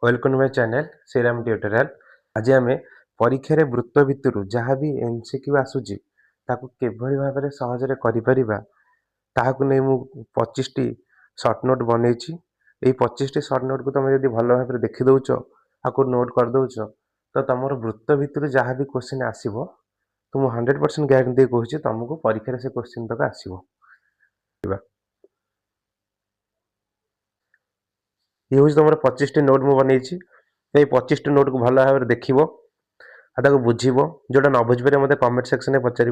Welcome to my channel Shriram tutorial. आज आम परीक्षा रे वृत्त भितर जहाँ भी एमसीक्यू आसूची ताकू किभली भाव में सहजरे करिपरिबा ताहाकू नै मु 25 टी शॉर्ट नोट बनैछि। एई 25 टी शॉर्ट नोट को तुम यदि भल भाव में देखि दउछ आकू नोट कर दउछ तो तमरो वृत्त भितर जहाँ भी क्वेश्चन आसीबो तो मु 100% गारंटी कहूछि तुमको परीक्षा रे से क्वेश्चन तक आसीबो। ये हूँ तुम 25 टी नोट मुझे बनई। 25 टी नोट को भल भाव में देखो और बुझब जोटा न बुझीपारे मत कमेंट सेक्शन में पचार।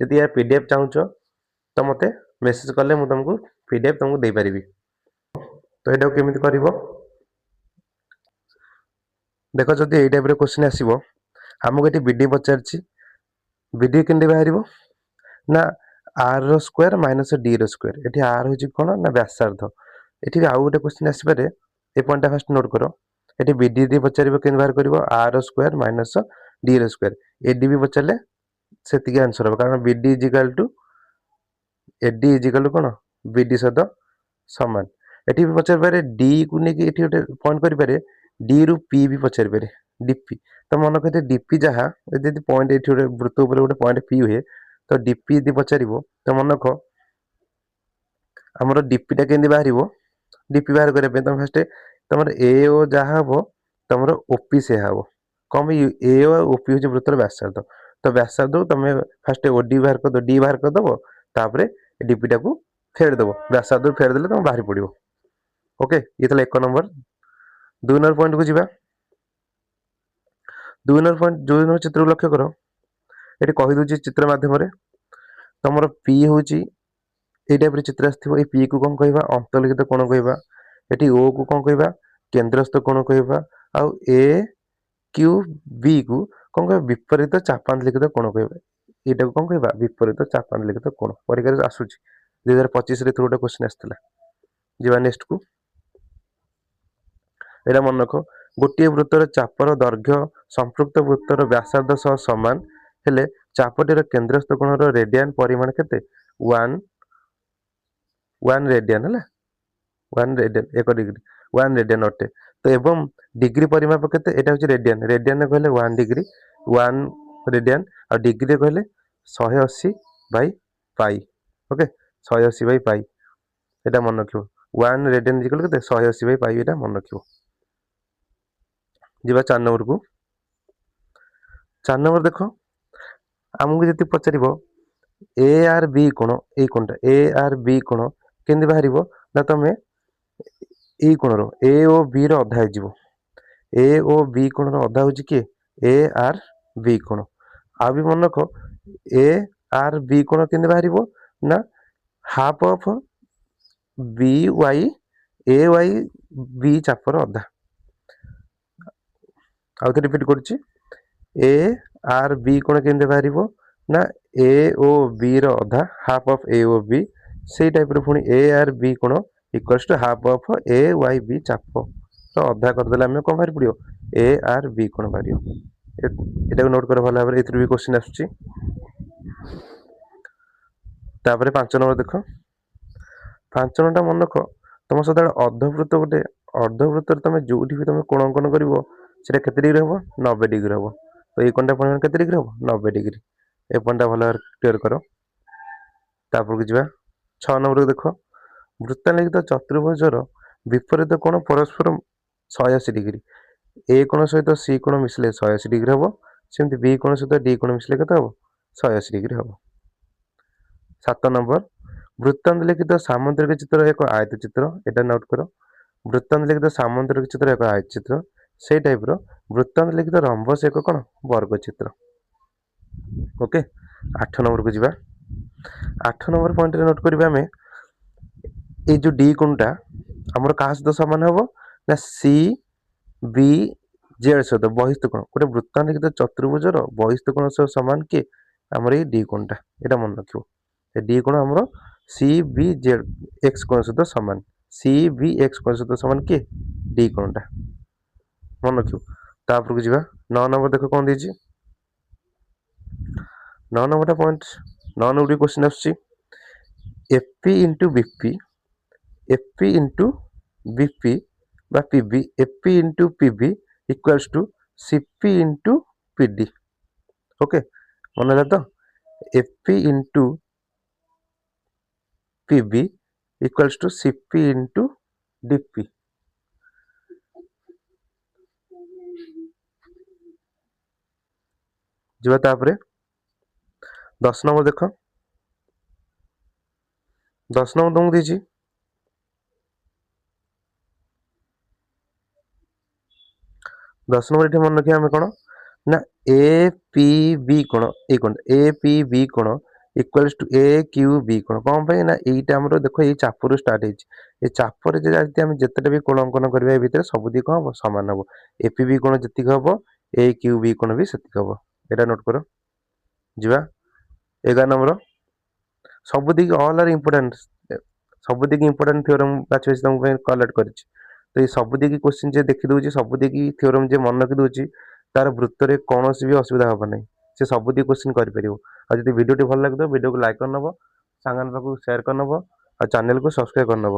जदि यार पीडीएफ चाहूच तो मत मेसेज कले मुझे तुमको पीडीएफ तुमको दे पारि। तो यहाँ केमी कर देख जदि यही टाइप क्वेश्चन आसो आमको ये बीडी पचार बीडी के बाहर ना r square minus D square. ये आर हूँ कौन ना व्यासार्ध। ये आउ गोटे क्वेश्चन आसपे ये पॉइंट फास्ट नोट कर। ये बीडी डी पचार के बाहर कर R square minus D square. AD भी पचारे से आंसर हम कारण BD equal to AD equal कौन बीडी सहित सामान। ये भी पचार पारे डी को लेकिन ये गोटे पॉइंट करें डी रु पी भी पचार पारे डीपी। तो मन कहते डीपी जहाँ यदि पॉइंट ये गोटे वृत्त गोटे पॉइंट पी हुए तो डीपी यदि पचार तो मन रख आमर डीपीटा के बाहर डीपी बाहर करने तुम फास्ट तुम ए ओ जहाँ हम तुम ओपी से हम कम ए ओपी हूँ वृत्तर व्यासार्ध। तो व्यासार्ध तुम फास्ट ओडी बाहर कर डी बाहर करदेव तापर डीपीटा को फेरदेव व्यासार्ध फेरदेले तुम बाहर पड़ो। ओके ये तो 1 नंबर। 2 नंबर पॉइंट को जीवा। 2 नंबर पॉइंट 2 नंबर चित्र को लक्ष्य कर। ये कहीदे चित्र मध्यम तुम पी हूँ ये टाइप चित्र आसो पी को कौन कह अंतर्लिखित कोण कह ये ओ को कौन कह केन्द्रस्थ कोण कह आउ ए क्यू बी को कौन कह विपरीत चापांतलिखित कोण कह यहाँ कौन कह विपरीत चापांतलिखित कोण। परीक्षा आसूची 2025 गोटे क्वेश्चन आसाला। जी नेक्स्ट को यहाँ मन रख गोटे वृत्तर चापर दैर्घ्य संपृक्त वृत्तर व्यासार्ध सह सामान हेले चापटीर केन्द्रस्थ कोण रेडियन परिमाण केते 1 रेडियन है 1 रेडियन 1 डिग्री 1 रेडियन अटे। तो एवं डिग्री परिमाप केते एटा होची रेडियन। रेडियन कहले 1 डिग्री 1 रेडियन और डिग्री कहले 180 by pi. Okay 180 by pi एटा मन रखियो 1 रेडियन इक्वल केते 180 बाई पाई एटा मन रखियो। जीवा 4 नंबर को। 4 नंबर देखो आमको जति पचारिबो ए आर बी कोण ए कोणटा ए आर बी कोण केंदी बाहर ना तुम यही कोण रो ए ओ बी रो अधा हो ए ओ बी कोण रो अधा हूँ किए ए आर बी कोण। आ भी मन रख ए आर बी कोण केंदी बाहर ना half of B Y A Y B चापर अधा। आउ थे रिपीट करुच्ची ए आर बी कोण केंदी बाहर ना ए ओ बी रो अधा half of A O B से टाइप पुणी ए आर बी कोण equals to half of A Y B चाप तो अधा करदे आम कौन बाहर पड़ो ए आर बी कोण बाहर। ये नोट कर भल भाव भी क्वेश्चन आसूची। 5 नंबर देख 5 नंबर मन रख तुम सदा अर्धवृत्त गोटे अर्धवृत्त तुम जो भी तुम कोण अंकन कर डिग्री हम 90 डिग्री हम। तो ये कोणटा परिमाण के डिग्री हम 90 डिग्री। ए पॉइंटा भल क्लियर कर। तापर को जीवा 6 नंबर को देख वृत्तालेखित चतुर्भुजर विपरीत कोण परस्पर 180 डिग्री। ए कोण सहित सी कोण मिसले 180 डिग्री हम सेमती बी कोण सहित डी कोण मिसले केते हम 180 डिग्री हम। 7 नंबर वृत्तांत लिखित सामुद्रिक चित्र एक आयत चित्र एटा नोट कर। वृत्तांत लिखित सामुद्रिक चित्र एक आयत चित्र से टाइप रो वृत्तांत लिखित रंभस एक कौन वर्ग चित्र। ओके 8 नंबर को जीवा। 8 नंबर पॉइंट नोट करिबा हमें ये जो डी कोणटा हमर कहा सहित समान हम ना सी बी जेड सहित बहिस्थ कोण गोटे वृत्तांत लिखित चतुर्भुजर बहिस्थ कोण सह समान किए आमर ये डी कोणटा एटा मन रखियो। डी कोण हमर सी बी जेड एक्स कोण सहित समान सी बी एक्स कोण सहित समान किए डी कोणटा मन रखियो। तापर को जीवा 9 नंबर देखो कौन दीजिए 9 नंबर पॉइंट 9 नंबर क्वेश्चन आसुची FP into BP FP into BP বা PB AP into PB equals to CP into PD. Okay, মনে ହେଲା ତ? AP into PB equals to CP into DP. ଯିବା ତାପରେ 10 ନମ୍ବର ଦେଖ। 10 ନମ୍ବର ତମକୁ ଦେଇଛି 10 ନମ୍ବର ଏଠି ମନେ ରଖିବା ଆମେ କ'ଣ ନା ଏ ପି ବି କୋଣ ଏଇ କୋଣ ଏ ପି ବି କୋଣ ଇକ୍ୱାଲ୍ସ ଟୁ ଏ କ୍ୟୁ ବି କୋଣ। କ'ଣ ପାଇଁ ନା ଏଇଟା ଆମର ଦେଖ ଏଇ ଚାପରୁ ଷ୍ଟାର୍ଟ ହେଇଛି। ଏ ଚାପରେ ଯଦି ଆମେ ଯେତେଟା ବି କୋଣ ଅଙ୍କନ କରିବା ଏ ଭିତରେ ସବୁଦିକ କ'ଣ ହବ ସମାନ ହବ। ଏ ପି ବି କୋଣ ଯେତିକି ହବ ଏ କ୍ୟୁ ବି କୋଣ ବି ସେତିକି ହବ। ଏଇଟା ନୋଟ୍ କର। ଯିବା 11 ନମ୍ବର। ସବୁଦିକ ଅଲ୍ ଆର୍ ଇମ୍ପୋର୍ଟାଣ୍ଟ, ସବୁଦିକ ଇମ୍ପୋର୍ଟାଣ୍ଟ ଥିଓରମ୍ ବାଛି ବାଛି ତମ ପାଇଁ କଲେକ୍ଟ କରିଛି। ତ ଏଇ ସବୁଦିକି କୋଶ୍ଚିନ୍ ଯେ ଦେଖିଦେଉଛି, ସବୁଦିକି ଥିଓରମ୍ ଯେ ମନେ ରଖିଦେଉଛି, ତାର ବୃତ୍ତରେ କୌଣସି ବି ଅସୁବିଧା ହେବ ନାହିଁ। ସେ ସବୁଦିକ କୋଶ୍ଚିନ୍ କରିପାରିବ। ଆଉ ଯଦି ଭିଡ଼ିଓଟି ଭଲ ଲାଗିଥିବ ଭିଡ଼ିଓକୁ ଲାଇକ୍ କରିନେବ, ସାଙ୍ଗମାନଙ୍କ ପାଖକୁ ସେୟାର କରିନେବ, ଆଉ ଚ୍ୟାନେଲକୁ ସବସ୍କ୍ରାଇବ୍ କରିନେବ।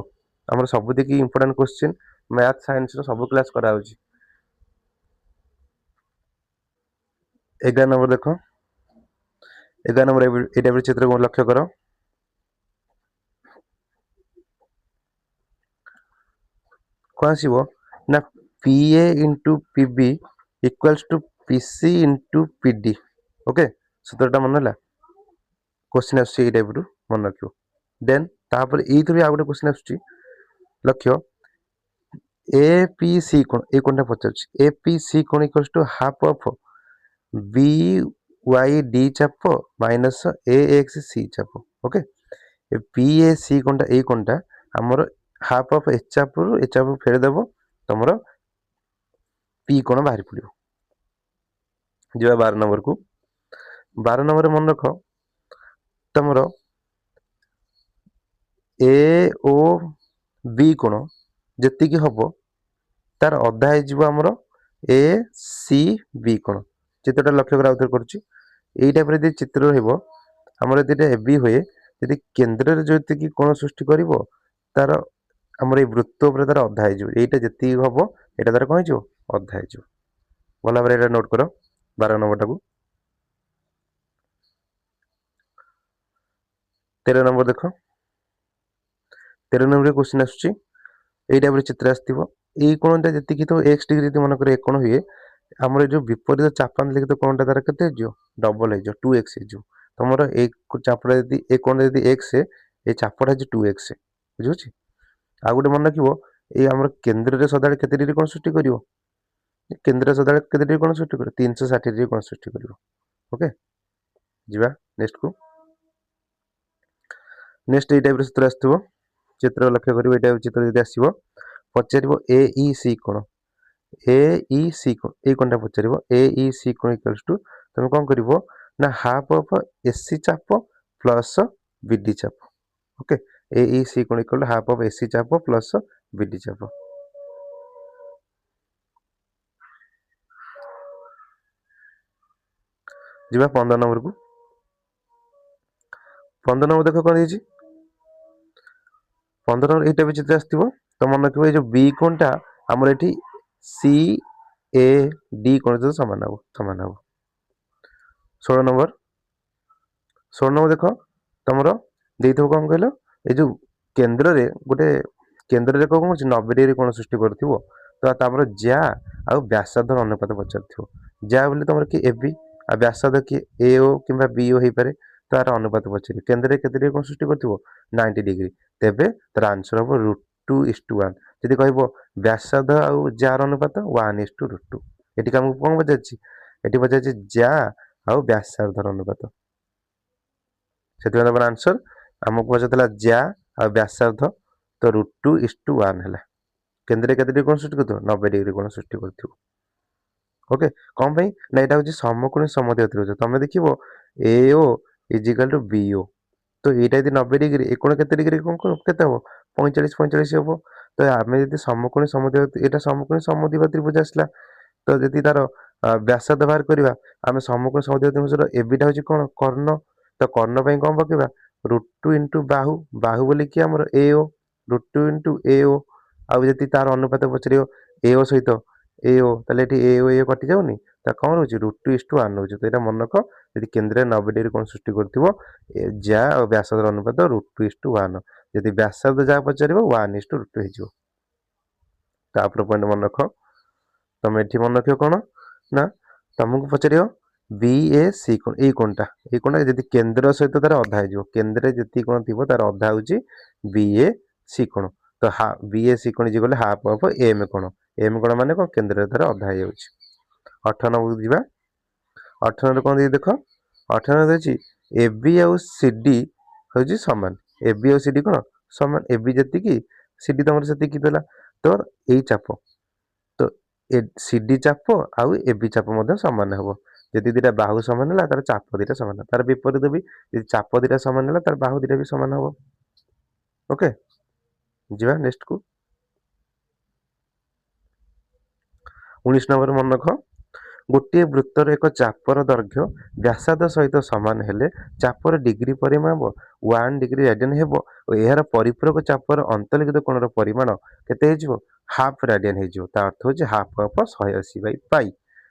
ଆମର ସବୁଦିକି ଇମ୍ପୋର୍ଟାଣ୍ଟ କୋଶ୍ଚିନ୍ ମ୍ୟାଥ୍ ସାଇନ୍ସର ସବୁ କ୍ଲାସ୍ କରାହେଉଛି। 11 ନମ୍ବର ଦେଖ। 11 ନମ୍ବର ଏଇଟା ବି ଚିତ୍ରକୁ ଲକ୍ଷ୍ୟ କର। କ'ଣ ଆସିବ ନା PA into PB equals to PC into PD। Okay, ସୂତ୍ରଟା ମନେ ହେଲା। କୋଶ୍ଚିନ୍ ଆସୁଛି ଏଇ ଟାଇପ୍ରୁ ମନେ ରଖିବ। ଦେନ୍ ତାପରେ ଏଇଥିରୁ ଆଉ ଗୋଟେ କୋଶ୍ଚିନ୍ ଆସୁଛି, ଲକ୍ଷ୍ୟ ଏ ପି ସି କୋଣ, ଏଇ କୋଣଟା ପଚାରୁଛି। ଏ ପି ସି କୋଣ equals two half of B Y D ଚାପ ମାଇନସ୍ ଏ ଏକ୍ସ ସି ଚାପ। ଓକେ, ପି ଏ ସି କୋଣଟା ଏଇ କୋଣଟା ଆମର ହାଫ୍ ଅଫ୍ ଏ ଚାପରୁ ଏ ଚାପକୁ ଫେରିଦେବ, ତମର ପି କୋଣ ବାହାରି ପଡ଼ିବ। ଯିବା 12 ନମ୍ବରକୁ। 12 ନମ୍ବରରେ ମନେ ରଖ ତମର ଏ ଓ ବି କୋଣ ଯେତିକି ହବ ତାର ଅଧା ହେଇଯିବ ଆମର ଏ ସି ବି କୋଣ। ଚିତ୍ରଟା ଲକ୍ଷ୍ୟ କରା ଆଉଥରେ କରୁଛି। ଏଇ ଟାଇପ୍ର ଯଦି ଚିତ୍ର ରହିବ ଆମର ଯଦି ଏ ବି ହୁଏ, ଯଦି କେନ୍ଦ୍ରରେ ଯେତିକି କୋଣ ସୃଷ୍ଟି କରିବ ତାର ଆମର ଏଇ ବୃତ୍ତ ଉପରେ ତାର ଅଧା ହେଇଯିବ। ଏଇଟା ଯେତିକି ହବ ଏଇଟା ତାର କ'ଣ ହେଇଯିବ ଅଧା ହେଇଯିବ। ଭଲ ଭାବରେ ଏଇଟା ନୋଟ୍ କର 12 ନମ୍ବରଟାକୁ। 13 ନମ୍ବର ଦେଖ। 13 ନମ୍ବରରେ କୋଶ୍ଚିନ୍ ଆସୁଛି, ଏଇ ଟାଇପ୍ର ଚିତ୍ର ଆସିଥିବ। ଏଇ କୋଣଟା ଯେତିକି ଥିବ ଏକ୍ସ ଡିଗ୍ରୀ ଯଦି ମନେକର ଏ କୋଣ ହୁଏ, ଆମର ଏ ଯେଉଁ ବିପରୀତ ଚାପାନ୍ତ ଲିଖିତ କୋଣଟା ତାର କେତେ ହେଇଯିବ ଡବଲ ହେଇଯିବ, 2x ହେଇଯିବ। ତମର ଏଇ ଚାପଟା ଯଦି ଏ କୋଣଟା ଯଦି x, ଏ ଚାପଟା ହେଇଛି 2x। ବୁଝିହେଉଛି। ଆଉ ଗୋଟେ ମନେ ରଖିବ, ଏଇ ଆମର କେନ୍ଦ୍ରରେ ସଦାବେଳେ କେତେ ଡିଗ୍ରୀ କୋଣ ସୃଷ୍ଟି କରିବ, କେନ୍ଦ୍ରରେ ସଦାବେଳେ କେତେ ଡିଗ୍ରୀ କୋଣ ସୃଷ୍ଟି କରିବ 360 ଡିଗ୍ରୀ କୋଣ ସୃଷ୍ଟି କରିବ। ଓକେ, ଯିବା ନେକ୍ସଟକୁ। ନେକ୍ସଟ ଏଇ ଟାଇପ୍ର ଚିତ୍ର ଆସିଥିବ। ଚିତ୍ର ଲକ୍ଷ୍ୟ କରିବ। ଏଇ ଟାଇପ୍ ଚିତ୍ର ଯଦି ଆସିବ ପଚାରିବ ଏ ଇ ସି କୋଣ, ଏ ଇ ସି କୋଣ ଏଇ କୋଣଟା ପଚାରିବ। ଏ ଇ ସି କୋଣ ଇକ୍ୱାଲ୍ସ ଟୁ ତମେ କ'ଣ କରିବ ନା ହାଫ୍ ଅଫ୍ ଏସି ଚାପ ପ୍ଲସ୍ ବିଡି ଚାପ। ଓକେ, ଏ ଇ ସି କୋଣ equal to half of AC ଚାପ ପ୍ଲସ୍ ବିଡି ଚାପ। ଯିବା 15 ନମ୍ବରକୁ। 15 ନମ୍ବର ଦେଖ କ'ଣ ହେଇଛି। 15 ନମ୍ବର ଏଇଟା ବି ଚିତ୍ର ଆସିଥିବ। ତ ମନେ ରଖିବ ଏଇ ଯେଉଁ ବି କୋଣଟା ଆମର ଏଠି ସି ଏ ଡି କୋଣ ସହିତ ସମାନ ହେବ। 16 ନମ୍ବର। 16 ନମ୍ବର ଦେଖ ତମର ଦେଇଥିବ କ'ଣ କହିଲ, ଏଇ ଯେଉଁ କେନ୍ଦ୍ରରେ ଗୋଟେ କେନ୍ଦ୍ରରେ କ'ଣ ହେଉଛି 90 ଡିଗ୍ରୀ କୋଣ ସୃଷ୍ଟି କରୁଥିବ। ତ ତାପରେ ଯା ଆଉ ବ୍ୟାସାର୍ଦ୍ଧର ଅନୁପାତ ପଚାରିଥିବ। ଯା ବୋଲି ତମର କି ଏ ବି ଆଉ ବ୍ୟାସାର୍ଦ୍ଧ କି ଏ ଓ କିମ୍ବା ବି ଓ ହେଇପାରେ। ତାର ଅନୁପାତ ପଚାରିବ। କେନ୍ଦ୍ରରେ କେତେ ଡିଗ୍ରୀ କୋଣ ସୃଷ୍ଟି କରୁଥିବ 90 ଡିଗ୍ରୀ। ତେବେ ତାର ଆନ୍ସର ହେବ √2:1। ଯଦି କହିବ ବ୍ୟାସାର୍ଦ୍ଧ ଆଉ ଯାର ଅନୁପାତ 1:√2। ଏଠି ଆମକୁ କ'ଣ ପଚାରିଛି, ଏଠି ପଚାରିଛି ଯା ଆଉ ବ୍ୟାସାର୍ଦ୍ଧର ଅନୁପାତ। ସେଥିପାଇଁ ତମର ଆନ୍ସର ଆମକୁ ପଚାରିଥିଲା ଯା ଆଉ ବ୍ୟାସାର୍ଦ୍ଧ, ତ √2:1 ହେଲା। କେନ୍ଦ୍ରରେ କେତେ ଡିଗ୍ରୀ କୋଣ ସୃଷ୍ଟି କରୁଥିବ 90 ଡିଗ୍ରୀ କୋଣ ସୃଷ୍ଟି କରୁଥିବ। ଓକେ, କ'ଣ ପାଇଁ ନା ଏଇଟା ହେଉଛି ସମକୋଣୀ ସମଦ୍ୱିତୀୟ ତ୍ରିଭୁଜ। ତମେ ଦେଖିବ ଏ ଓ ଇଜିକାଲ୍ ଟୁ ବି ଓ। ତ ଏଇଟା ଯଦି 90 ଡିଗ୍ରୀ, ଏ କୋଣ କେତେ ଡିଗ୍ରୀ କେତେ ହେବ 45 ହେବ। ତ ଆମେ ଯଦି ସମକୋଣୀ ସମଦ୍ୱିବାହୁ, ଏଇଟା ସମକୋଣୀ ସମଦ୍ୱିବାହୁ ତ୍ରିଭୁଜ ଆସିଲା। ତ ଯଦି ତାର ବ୍ୟାସାର୍ଦ୍ଧ ବାହାର କରିବା, ଆମେ ସମକୋଣୀ ସମଦ୍ୱିବାହୁ ତ୍ରିଭୁଜର ଏବିଟା ହେଉଛି କ'ଣ କର୍ଣ୍ଣ। ତ କର୍ଣ୍ଣ ପାଇଁ କ'ଣ ପକେଇବା √2 ଇଣ୍ଟୁ ବାହୁ। ବାହୁ ବୋଲି କି ଆମର ଏ ଓ, √2 ଇଣ୍ଟୁ ଏ ଓ ଆଉ ଯଦି ତାର ଅନୁପାତ ପଚାରିବ AO ସହିତ AO, ତାହେଲେ ଏଠି AO କଟି ଯାଉନି, ତା କ'ଣ ରହୁଛି √2:1 ରହୁଛି। ତ ଏଇଟା ମନେ ରଖ, ଯଦି କେନ୍ଦ୍ରରେ 90 ଡିଗ୍ରୀ କୋଣ ସୃଷ୍ଟି କରୁଥିବ ଯା ଆଉ ବ୍ୟାସାର୍ଧର ଅନୁପାତ √2:1, ଯଦି ବ୍ୟାସାର୍ଧ ଯାହା ପଚାରିବ 1:√2 ହେଇଯିବ। ତାପରେ ପଏଣ୍ଟ ମନେ ରଖ, ତମେ ଏଠି ମନେ ରଖିବ କ'ଣ ନା ତମକୁ ପଚାରିବ BAC କୋଣ, ଏଇ କୋଣଟା ଯଦି କେନ୍ଦ୍ର ସହିତ ତାର ଅଧା ହେଇଯିବ, କେନ୍ଦ୍ରରେ ଯେତିକି କୋଣ ଥିବ ତାର ଅଧା ହେଉଛି BAC କୋଣ। ତ BAC କୋଣ ଗଲେ ହାଫ୍ ଅଫ୍ M କୋଣ। M କୋଣ ମାନେ କ'ଣ, କେନ୍ଦ୍ରରେ ତାର ଅଧା ହେଇଯାଉଛି। 18 ନମ୍ବରକୁ ଯିବା। 18ରେ କ'ଣ ଦେଇଛି ଦେଖ, 18ରେ ଦେଇଛି AB ଆଉ CD ହେଉଛି ସମାନ। AB ଆଉ CD କ'ଣ ସମାନ, AB ଯେତିକି CD ତମର ସେତିକି ଥିଲା। ତ ଏଇ ଚାପ, ତ CD ଚାପ ଆଉ AB ଚାପ ମଧ୍ୟ ସମାନ ହେବ। ଯଦି ଦୁଇଟା ବାହୁ ସମାନ ହେଲା ତାର ଚାପ ଦୁଇଟା ସମାନ, ତାର ବିପରୀତ ବି, ଯଦି ଚାପ ଦୁଇଟା ସମାନ ହେଲା ତାର ବାହୁ ଦୁଇଟା ବି ସମାନ ହେବ। ଓକେ, ଯିବା ନେକ୍ସଟକୁ। 19 ନମ୍ବର ମନେ ରଖ, ଗୋଟିଏ ବୃତ୍ତର ଏକ ଚାପର ଦୈର୍ଘ୍ୟ ବ୍ୟାସାର୍ଧ ସହିତ ସମାନ ହେଲେ ଚାପର ଡିଗ୍ରୀ ପରିମାପ 1 ଡିଗ୍ରୀ ରାଡିଆନ ହେବ ଓ ଏହାର ପରିପୂରକ ଚାପର ଅନ୍ତର୍ଲିଖିତ କୋଣର ପରିମାଣ କେତେ ହେଇଯିବ, ହାଫ୍ ରାଡିଆନ ହେଇଯିବ। ତା ଅର୍ଥ ହେଉଛି ହାଫ୍ ଅଫ୍ 180/π।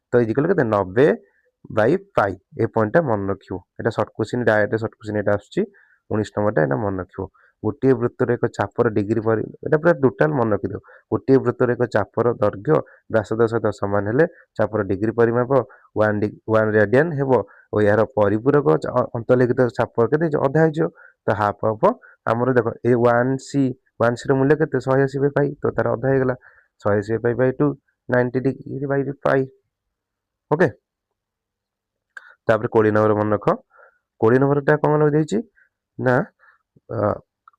ତ ଇଜିକାଲ କେତେ, 90/π। ଏ ପଏଣ୍ଟଟା ମନେ ରଖିବ, ଏଇଟା short question, direct short question ଏଇଟା ଆସୁଛି। 19 ନମ୍ବରଟା ଏଇଟା ମନେ ରଖିବ। ଗୋଟିଏ ବୃତ୍ତର ଏକ ଚାପର ଡିଗ୍ରୀ ଏଇଟା ପୁରା ଟୋଟାଲ ମନେ ରଖିଦିଅ। ଗୋଟିଏ ବୃତ୍ତର ଏକ ଚାପର ଦୈର୍ଘ୍ୟ ବ୍ୟାସାର୍ଧ ସହିତ ସମାନ ହେଲେ ଚାପର ଡିଗ୍ରୀ ପରିମାପ 1 ରାଡିଆନ ହେବ ଓ ଏହାର ପରିପୂରକ ଅନ୍ତର୍ଲିଖିତ ଚାପ କେତେ ଅଧା ହେଇଯିବ। ତ ହାଫ୍ ଅଫ୍, ଆମର ଦେଖ ଏ 1C ର ମୂଲ୍ୟ କେତେ, 180/π। ତ ତାର ଅଧା ହେଇଗଲା 180/2, 90°/π। ଓକେ, ତାପରେ 20 ନମ୍ବର ମନେ ରଖ। 20 ନମ୍ବରଟା କ'ଣ ଦେଇଛି ନା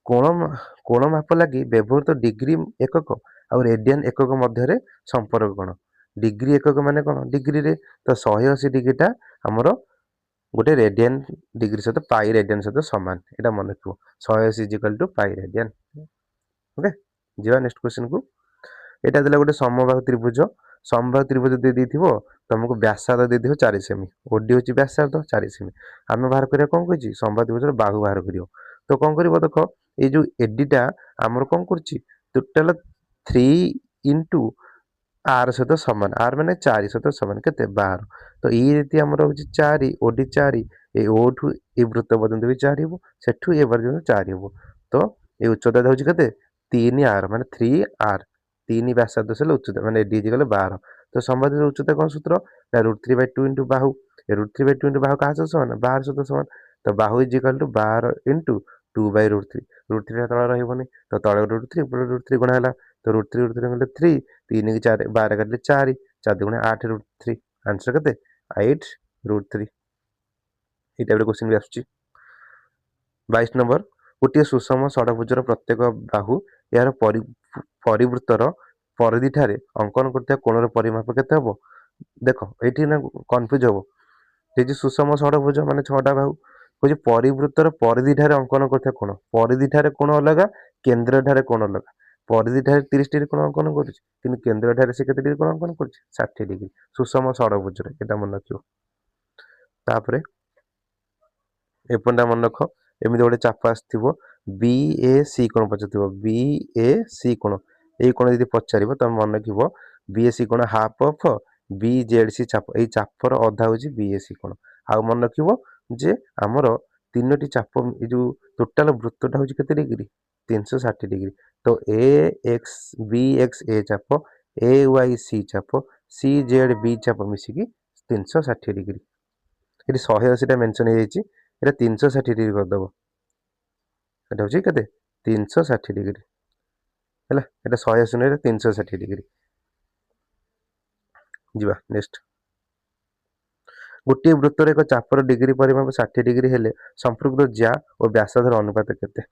କୋଣ ମାପ ଲାଗି ବ୍ୟବହୃତ ଡିଗ୍ରୀ ଏକକ ଆଉ ରେଡିଆନ ଏକକ ମଧ୍ୟରେ ସମ୍ପର୍କ କ'ଣ। ଡିଗ୍ରୀ ଏକକ ମାନେ କ'ଣ, ଡିଗ୍ରୀରେ ତ 180 ଡିଗ୍ରୀଟା ଆମର ଗୋଟେ ରେଡିଆନ ଡିଗ୍ରୀ ସହିତ ପାଇ ରେଡିଆନ ସହିତ ସମାନ, ଏଇଟା ମନେ ରଖିବ। 180 = ପାଇ ରେଡିଆନ। ଓକେ, ଯିବା ନେକ୍ସଟ କ୍ୱେଶ୍ଚିନକୁ। ଏଇଟା ଦେଲା ଗୋଟେ ସମବାହୁ ତ୍ରିଭୁଜ। ସମବାହୁ ତ୍ରିଭୁଜ ଦେଇଥିବ, ତମକୁ ବ୍ୟାସାର୍ଧ ଦେଇଥିବ 4 ସେମି, OD ହେଉଛି ବ୍ୟାସାର୍ଧ 4 ସେମି। ଆମେ ବାହାର କରିବା କ'ଣ କହିଛି, ସମବାହୁ ତ୍ରିଭୁଜର ବାହୁ ବାହାର କରିବ। ତ କ'ଣ କରିବ ଦେଖ, ଏଇ ଯୋଉ ADଟା ଆମର କ'ଣ କରୁଛି, ଟୋଟାଲ 3 × R ସହିତ ସମାନ। R ମାନେ 4 ସହିତ ସମାନ କେତେ, 12। ତ ଏଇ ଯଦି ଆମର ହେଉଛି 4, OD 4, ଏ O ଠୁ ଏ ବୃତ୍ତ ପର୍ଯ୍ୟନ୍ତ ବି 4 ହେବ, ସେଠୁ ଏ ପର୍ଯ୍ୟନ୍ତ 4 ହେବ। ତ ଏ ଉଚ୍ଚତା ହେଉଛି କେତେ, 3R ମାନେ 3R। 3 ବ୍ୟାସାର୍ଧ ହେଲେ ଉଚ୍ଚତା ମାନେ AD ଗଲେ 12। ତ ସମବାହୁର ଉଚ୍ଚତା କ'ଣ ସୂତ୍ର, ନା √3/2 × ବାହୁ। √3/2 × ବାହୁ କାହା ସହିତ ସମାନ, 12 ସହିତ ସମାନ। ତ ବାହୁ = 12 × 2/√3। √3 ତଳେ ରହିବନି, ତ ତଳେ √3 ଉପରେ √3 ଗୁଣା ହେଲା। ତ √3 ଗଲେ 3, 3 × 4 12 କାଟିଲେ 4, 4 × 8 √3। ଆନ୍ସର କେତେ, 8√3। এই ଟାଇପ୍ର କ୍ୱେଶ୍ଚିନ୍ ବି ଆସୁଛି। 22 ନମ୍ବର, ଗୋଟିଏ ସୁଷମ ଷଡ଼ଭୁଜର ପ୍ରତ୍ୟେକ ବାହୁ ଏହାର ପରିବୃତ୍ତର ପରିଧିଠାରେ ଅଙ୍କନ କରୁଥିବା କୋଣର ପରିମାପ କେତେ ହେବ। ଦେଖ ଏଇଠି ନା କନଫ୍ୟୁଜ ହେବ, ଏଇ ଯେ ସୁଷମ ଷଡ଼ଭୁଜ ମାନେ 6ଟା ବାହୁ, କହୁଛି ପରିବୃତ୍ତର ପରିଧିଠାରେ ଅଙ୍କନ କରୁଥିବା କୋଣ। ପରିଧିଠାରେ କୋଣ ଅଲଗା, କେନ୍ଦ୍ରଠାରେ କୋଣ ଅଲଗା। ପରିଧିଠାରେ 30 ଡିଗ୍ରୀ କୋଣ ଅଙ୍କନ କରୁଛି, କିନ୍ତୁ କେନ୍ଦ୍ରଠାରେ ସେ କେତେ ଡିଗ୍ରୀ କୋଣ ଅଙ୍କନ କରୁଛି, 60 ଡିଗ୍ରୀ। ସୁଷମ ଷଡ଼ଭୁଜରେ ଏଇଟା ମନେ ରଖିବ। ତାପରେ ଏପଟେ ମନେ ରଖ, ଏମିତି ଗୋଟେ ଚାପ ଆସିଥିବ, BAC କୋଣ ପଚାରିଥିବ, BAC କୋଣ, ଏଇ କୋଣ ଯଦି ପଚାରିବ ତମେ ମନେ ରଖିବ BAC କୋଣ ହାଫ୍ ଅଫ୍ BZC ଚାପ। ଏଇ ଚାପର ଅଧା ହେଉଛି BAC କୋଣ। ଆଉ ମନେ ରଖିବ ଯେ ଆମର 3ଟି ଚାପ, ଏଇ ଯୋଉ ଟୋଟାଲ ବୃତ୍ତଟା ହେଉଛି କେତେ ଡିଗ୍ରୀ, 360 ଡିଗ୍ରୀ। ତ BXA ଚାପ, AYC ଚାପ, CZB ଚାପ ମିଶିକି 360 ଡିଗ୍ରୀ। ଏଠି 180ଟା ମେନସନ୍ ହେଇଯାଇଛି, ଏଇଟା 360 ଡିଗ୍ରୀ କରିଦେବ। ଏଇଟା ହେଉଛି କେତେ, 360 ଡିଗ୍ରୀ ହେଲା। ଏଇଟା 180 ନୁହେଁ, ଏଇଟା 360 ଡିଗ୍ରୀ। ଯିବା ନେକ୍ସଟ। ଗୋଟିଏ ବୃତ୍ତର ଏକ ଚାପର ଡିଗ୍ରୀ ପରିମାପ 60 ଡିଗ୍ରୀ ହେଲେ ସମ୍ପୃକ୍ତ ଜ୍ୟା ଓ ବ୍ୟାସାର୍ଧର ଅନୁପାତ କେତେ।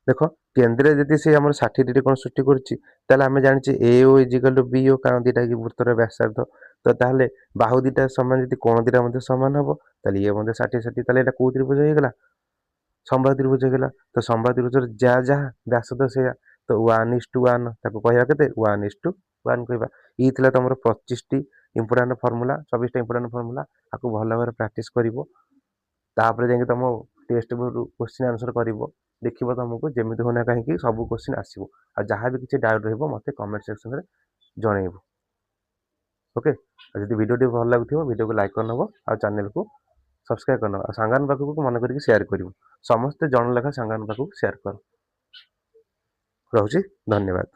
ଦେଖ କେନ୍ଦ୍ରରେ ଯଦି ସେ ଆମର 60 ଡିଗ୍ରୀ କୋଣ ସୃଷ୍ଟି କରୁଛି, ତାହେଲେ ଆମେ ଜାଣିଛେ AO = BO, କାରଣ ଦୁଇଟା ବୃତ୍ତର ବ୍ୟାସାର୍ଧ। ତ ତାହେଲେ ବାହୁ ଦୁଇଟା ସମାନ, ଯଦି କୋଣ ଦୁଇଟା ମଧ୍ୟ ସମାନ ହେବ, ତାହେଲେ ଇଏ ମଧ୍ୟ 60-60, ତାହେଲେ ଏଇଟା କୋଉ ତ୍ରିଭୁଜ ହେଇଗଲା, ସମବାହୁ ତ୍ରିଭୁଜ ହେଇଗଲା। ତ ସମବାହୁ ତ୍ରିଭୁଜର ଯାହା ବ୍ୟାସାର୍ଧ ସେଇଆ, ତ 1:1 ତାକୁ କହିବା କେତେ, 1:1 କହିବା। ଇଏ ଥିଲା ତମର 25ଟି ଇମ୍ପୋର୍ଟାଣ୍ଟ ଫର୍ମୁଲା, 24ଟା ଇମ୍ପୋର୍ଟାଣ୍ଟ ଫର୍ମୁଲା। ଆକୁ ଭଲ ଭାବରେ ପ୍ରାକ୍ଟିସ୍ କରିବ, ତାପରେ ଯାଇକି ତମ ଟେଷ୍ଟ ବୁକରୁ କ୍ୱେଶ୍ଚିନ୍ ଆନ୍ସର କରିବ। देखिए तुमको जमी होना कहीं सब क्वेश्चन आसो आ जहाँ भी किसी डाउट रही मत कमेंट सेक्शन में जनइबू ओके जब वीडियो भल लगुव वीडियो को लाइक करनब आ चैनल को सब्सक्राइब करनब सांगान पाखक मन करके शेयर करूँ समस्ते जन लेखा सांगान पाखक शेयर कर रोचे धन्यवाद।